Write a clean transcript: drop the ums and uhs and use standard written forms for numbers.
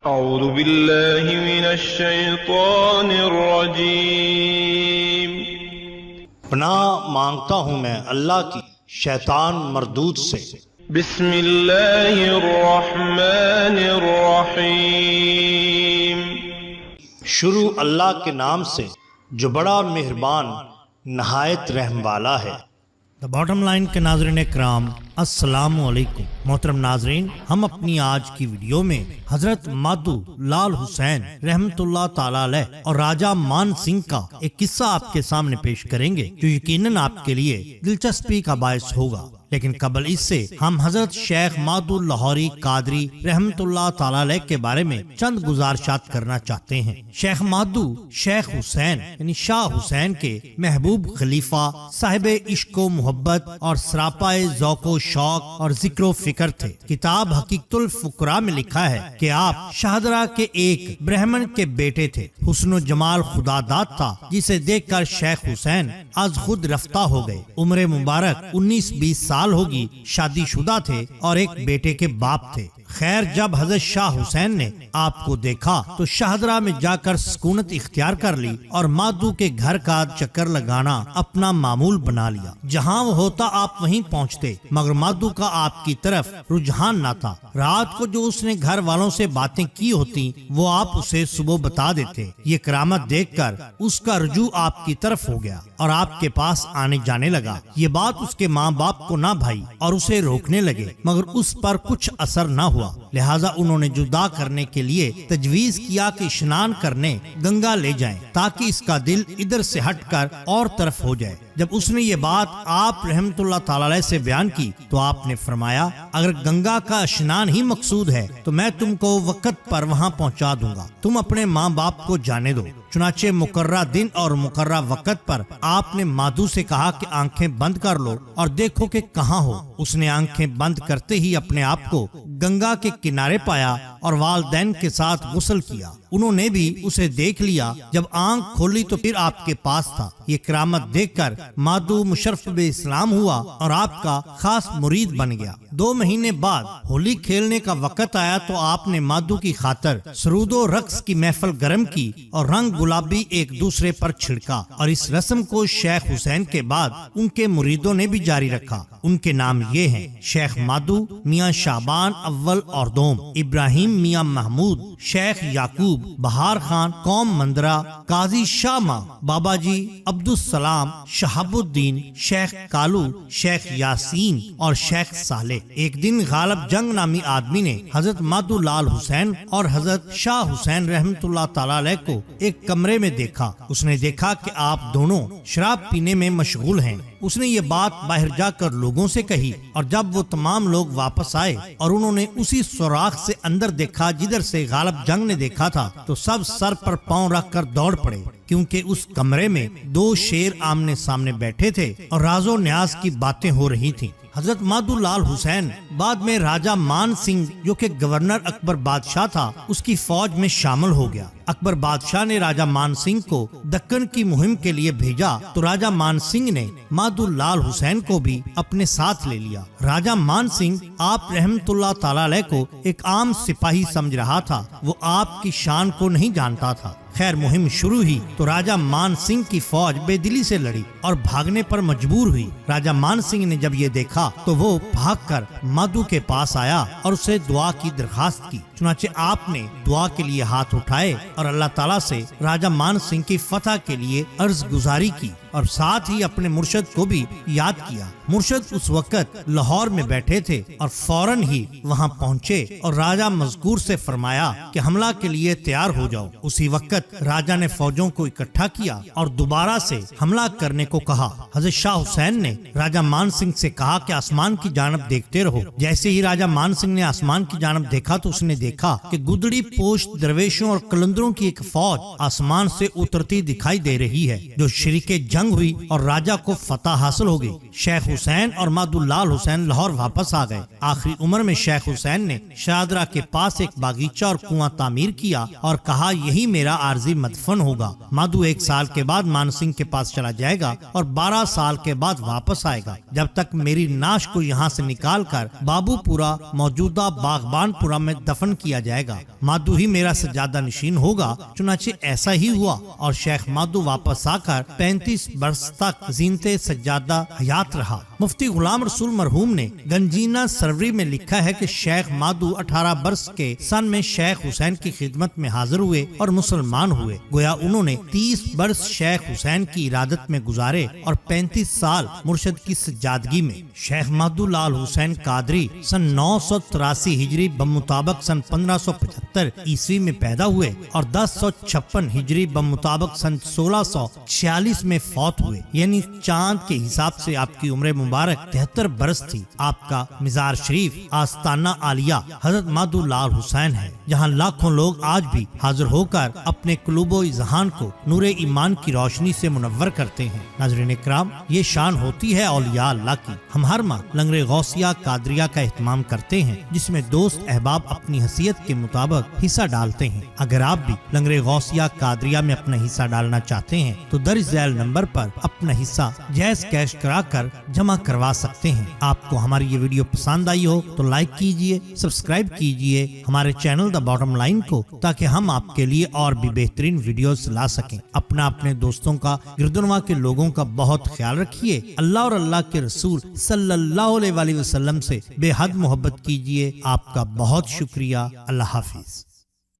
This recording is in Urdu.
اعوذ باللہ من الشیطان الرجیم۔ پناہ مانگتا ہوں میں اللہ کی شیطان مردود سے۔ بسم اللہ الرحمن الرحیم۔ شروع اللہ کے نام سے جو بڑا مہربان نہایت رحم والا ہے۔ دا باٹم لائن کے ناظرین اکرام، السلام علیکم۔ محترم ناظرین، ہم اپنی آج کی ویڈیو میں حضرت مادو لال حسین رحمت اللہ تعالی علیہ اور راجہ مان سنگھ کا ایک قصہ آپ کے سامنے پیش کریں گے جو یقیناً آپ کے لیے دلچسپی کا باعث ہوگا، لیکن قبل اس سے ہم حضرت شیخ مادو لاہوری قادری رحمت اللہ تعالی علیہ کے بارے میں چند گزارشات کرنا چاہتے ہیں۔ شیخ مادو شیخ حسین یعنی شاہ حسین کے محبوب خلیفہ، صاحب عشق و محبت اور سراپائے ذوق و شوق اور ذکر و فکر تھے۔ کتاب حقیقت الفقراء میں لکھا ہے کہ آپ شاہدرہ کے ایک برہمن کے بیٹے تھے۔ حسن و جمال خدا داد تھا جسے دیکھ کر شیخ حسین از خود رفتہ ہو گئے۔ عمر مبارک 19-20 سال ہوگی، شادی شدہ تھے اور ایک بیٹے کے باپ تھے۔ خیر، جب حضرت شاہ حسین نے آپ کو دیکھا تو شاہدرہ میں جا کر سکونت اختیار کر لی اور مادو کے گھر کا چکر لگانا اپنا معمول بنا لیا۔ جہاں وہ ہوتا آپ وہیں پہنچتے، مگر مادو کا آپ کی طرف رجحان نہ تھا۔ رات کو جو اس نے گھر والوں سے باتیں کی ہوتی وہ آپ اسے صبح بتا دیتے۔ یہ کرامت دیکھ کر اس کا رجوع آپ کی طرف ہو گیا اور آپ کے پاس آنے جانے لگا۔ یہ بات اس کے ماں باپ کو نہ بھائی اور اسے روکنے لگے، مگر اس پر کچھ اثر نہ ہوا۔ لہٰذا انہوں نے جدا کرنے کے لیے تجویز کیا کہ اسنان کرنے گنگا لے جائیں تاکہ اس کا دل ادھر سے ہٹ کر اور طرف ہو جائے۔ جب اس نے یہ بات آپ رحمت اللہ تعالی علیہ سے بیان کی تو آپ نے فرمایا، اگر گنگا کا اسنان ہی مقصود ہے تو میں تم کو وقت پر وہاں پہنچا دوں گا، تم اپنے ماں باپ کو جانے دو۔ چنانچہ مقررہ دن اور مقررہ وقت پر آپ نے مادو سے کہا کہ آنکھیں بند کر لو اور دیکھو کہ کہاں ہو۔ اس نے آنکھیں بند کرتے ہی اپنے آپ کو گنگا کے کنارے پایا اور والدین کے ساتھ غسل کیا۔ انہوں نے بھی اسے دیکھ لیا۔ جب آنکھ کھولی تو پھر آپ کے پاس تھا۔ یہ کرامت دیکھ کر مادو مشرف بے اسلام ہوا اور آپ کا خاص مرید بن گیا۔ 2 مہینے بعد ہولی کھیلنے کا وقت آیا تو آپ نے مادو کی خاطر سرود و رقص کی محفل گرم کی اور رنگ گلابی ایک دوسرے پر چھڑکا، اور اس رسم کو شیخ حسین کے بعد ان کے مریدوں نے بھی جاری رکھا۔ ان کے نام یہ ہیں: شیخ مادو، میاں شعبان اول اور دوم، ابراہیم میاں محمود، شیخ یعقوب، بہار خان قوم مندرہ، قاضی شاہ ماں، بابا جی عبدالسلام، شہاب الدین، شیخ کالو، شیخ یاسین اور شیخ صالح۔ ایک دن غالب جنگ نامی آدمی نے حضرت مادو لال حسین اور حضرت شاہ حسین رحمت اللہ تعالی علیہ کو ایک کمرے میں دیکھا۔ اس نے دیکھا کہ آپ دونوں شراب پینے میں مشغول ہیں۔ اس نے یہ بات باہر جا کر لوگوں سے کہی، اور جب وہ تمام لوگ واپس آئے اور انہوں نے اسی سوراخ سے اندر دیکھا جدھر سے غالب جنگ نے دیکھا تھا تو سب سر پر پاؤں رکھ کر دوڑ پڑے، کیونکہ اس کمرے میں 2 شیر آمنے سامنے بیٹھے تھے اور راز و نیاز کی باتیں ہو رہی تھیں۔ حضرت مادو لال حسین بعد میں راجہ مان سنگھ جو کہ گورنر اکبر بادشاہ تھا اس کی فوج میں شامل ہو گیا۔ اکبر بادشاہ نے راجہ مان سنگھ کو دکن کی مہم کے لیے بھیجا تو راجہ مان سنگھ نے مادو لال حسین کو بھی اپنے ساتھ لے لیا۔ راجہ مان سنگھ آپ رحمت اللہ تعالی علیہ کو ایک عام سپاہی سمجھ رہا تھا، وہ آپ کی شان کو نہیں جانتا تھا۔ خیر، مہم شروع ہوئی تو راجہ مان سنگھ کی فوج بے دلی سے لڑی اور بھاگنے پر مجبور ہوئی۔ راجہ مان سنگھ نے جب یہ دیکھا تو وہ بھاگ کر مادو کے پاس آیا اور اسے دعا کی درخواست کی۔ چنانچہ آپ نے دعا کے لیے ہاتھ اٹھائے اور اللہ تعالیٰ سے راجہ مان سنگھ کی فتح کے لیے عرض گزاری کی اور ساتھ ہی اپنے مرشد کو بھی یاد کیا۔ مرشد اس وقت لاہور میں بیٹھے تھے اور فوراً ہی وہاں پہنچے اور راجہ مذکور سے فرمایا کہ حملہ کے لیے تیار ہو جاؤ۔ اسی وقت راجہ نے فوجوں کو اکٹھا کیا اور دوبارہ سے حملہ کرنے کو کہا۔ حضرت شاہ حسین نے راجہ مان سنگھ سے کہا کہ آسمان کی جانب دیکھتے رہو۔ جیسے ہی راجہ مان سنگھ نے آسمان کی جانب دیکھا تو اس نے دیکھا کہ گدڑی پوشت درویشوں اور قلندروں کی ایک فوج آسمان سے اترتی دکھائی دے رہی ہے، جو شریک جنگ ہوئی اور راجہ کو فتح حاصل ہو گئی۔ شیخ حسین اور مادو لال حسین لاہور واپس آ گئے۔ آخری عمر میں شیخ حسین نے شاہدرہ کے پاس ایک باغیچہ اور کنواں تعمیر کیا اور کہا یہی میرا عارضی مدفن ہوگا۔ مادو 1 سال کے بعد مان سنگھ کے پاس چلا جائے گا اور 12 سال کے بعد واپس آئے گا۔ جب تک میری نعش کو یہاں سے نکال کر بابو پورا موجودہ باغبان پورا میں دفن دفن کیا جائے گا، مادو ہی میرا سجادہ نشین ہوگا۔ چنانچہ ایسا ہی ہوا اور شیخ مادو واپس آ کر 35 برس تک زینت سجادہ حیات رہا۔ مفتی غلام رسول مرحوم نے گنجینہ سروری میں لکھا ہے کہ شیخ مادو 18 برس کے سن میں شیخ حسین کی خدمت میں حاضر ہوئے اور مسلمان ہوئے۔ گویا انہوں نے 30 برس شیخ حسین کی ارادت میں گزارے اور 35 سال مرشد کی سجادگی میں۔ شیخ مادو لال حسین قادری سن 983 ہجری بمطابق سن 1575 عیسوی میں پیدا ہوئے اور 1056 ہجری بمطابق سن 1646 میں فوت ہوئے، یعنی چاند کے حساب سے آپ کی عمر مبارک 73 برس تھی۔ آپ کا مزار شریف آستانہ عالیہ حضرت مادو لال حسین ہے، جہاں لاکھوں لوگ آج بھی حاضر ہو کر اپنے قلوب و اذہان کو نور ایمان کی روشنی سے منور کرتے ہیں۔ ناظرین اکرام، یہ شان ہوتی ہے اولیاء اللہ کی۔ ہم ہر ماہ لنگر غوثیہ قادریہ کا اہتمام کرتے ہیں، جس میں دوست احباب اپنی حیثیت کے مطابق حصہ ڈالتے ہیں۔ اگر آپ بھی لنگر غوثیہ قادریہ میں اپنا حصہ ڈالنا چاہتے ہیں تو درج ذیل نمبر پر اپنا حصہ جائز کیش کرا کر جمع کروا سکتے ہیں۔ آپ کو ہماری یہ ویڈیو پسند آئی ہو تو لائک کیجئے، سبسکرائب کیجئے ہمارے چینل دا باٹم لائن کو، تاکہ ہم آپ کے لیے اور بھی بہترین ویڈیوز لا سکیں۔ اپنے دوستوں کا، گردنوا کے لوگوں کا بہت خیال رکھیے۔ اللہ اور اللہ کے رسول صلی اللہ علیہ وسلم سے بے حد محبت کیجئے۔ آپ کا بہت شکریہ۔ اللہ حافظ۔